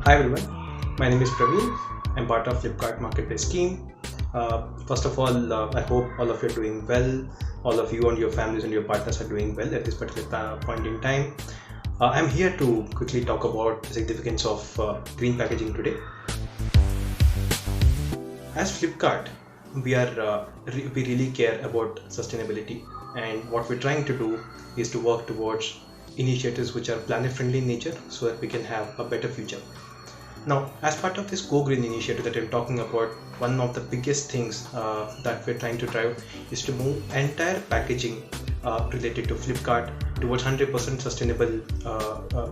Hi everyone, my name is Praveen. I'm part of Flipkart Marketplace team. First of all, I hope all of you are doing well. All of you and your families and your partners are doing well at this particular point in time. I'm here to quickly talk about the significance of green packaging today. As Flipkart, we really care about sustainability, and what we're trying to do is to work towards initiatives which are planet friendly in nature so that we can have a better future. Now, as part of this Go Green initiative that I'm talking about, one of the biggest things that we're trying to drive is to move entire packaging related to Flipkart towards 100% sustainable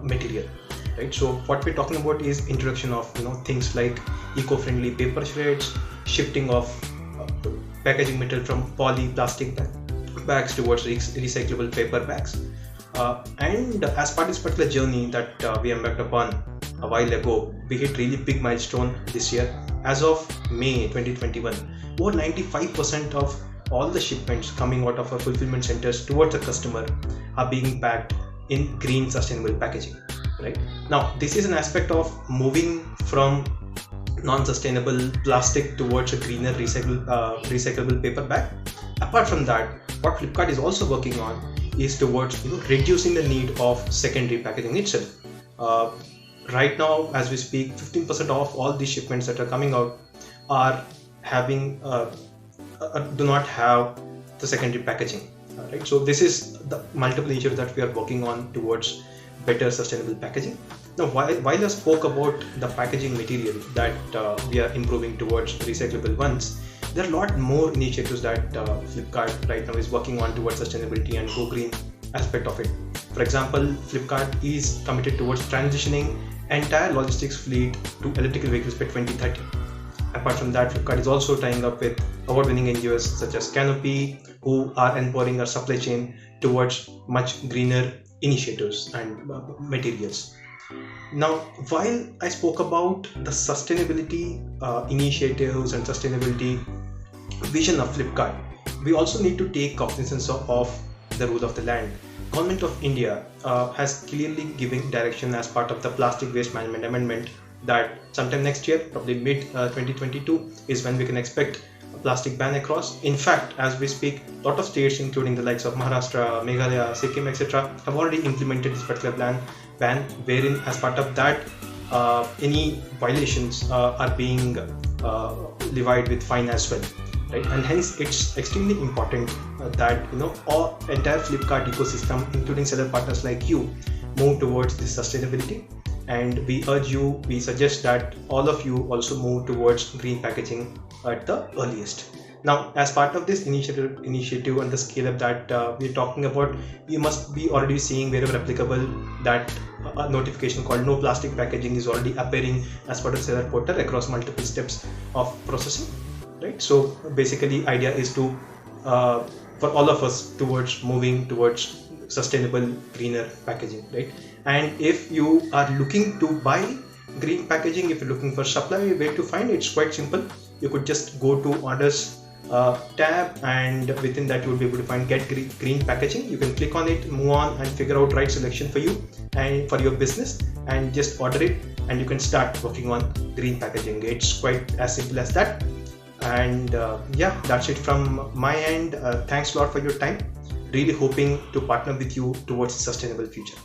material. Right. So what we're talking about is introduction of things like eco-friendly paper shreds, shifting of packaging material from plastic bags towards recyclable paper bags, and as part of this particular journey that we embarked upon a while ago, we hit really big milestone this year. As of May 2021, over 95% of all the shipments coming out of our fulfillment centers towards the customer are being packed in green sustainable packaging. Right now, this is an aspect of moving from non-sustainable plastic towards a greener recyclable paper bag. Apart from that, what Flipkart is also working on is towards reducing the need of secondary packaging itself. Right now, as we speak, 15% of all these shipments that are coming out are having do not have the secondary packaging. Right, so this is the multiple initiatives that we are working on towards better sustainable packaging. Now, while I spoke about the packaging material that we are improving towards recyclable ones, there are a lot more initiatives that Flipkart right now is working on towards sustainability and Go Green aspect of it. For example, Flipkart is committed towards transitioning entire logistics fleet to electrical vehicles by 2030. Apart from that, Flipkart is also tying up with award-winning NGOs such as Canopy, who are empowering our supply chain towards much greener initiatives and materials. Now, while I spoke about the sustainability initiatives and sustainability vision of Flipkart, we also need to take cognizance of the rule of the land. Government of India has clearly given direction as part of the Plastic Waste Management Amendment that sometime next year, probably mid 2022, is when we can expect a plastic ban across. In fact, as we speak, a lot of states, including the likes of Maharashtra, Meghalaya, Sikkim, etc., have already implemented this particular ban, wherein as part of that, any violations are being levied with fine as well. Right? And hence it's extremely important that all entire Flipkart ecosystem, including seller partners like you, move towards this sustainability. And we suggest that all of you also move towards green packaging at the earliest. Now, as part of this initiative and the scale up that we're talking about, you must be already seeing wherever applicable that a notification called no plastic packaging is already appearing as part of seller portal across multiple steps of processing. Right, so basically idea is to for all of us towards moving towards sustainable greener packaging, right? And if you are looking to buy green packaging, if you're looking for supply, where to find it's quite simple. You could just go to orders tab, and within that you will be able to find get green packaging. You can click on it, move on, and figure out right selection for you and for your business, and just order it, and you can start working on green packaging. It's quite as simple as that. And yeah, that's it from my end. Thanks a lot for your time. Really hoping to partner with you towards a sustainable future.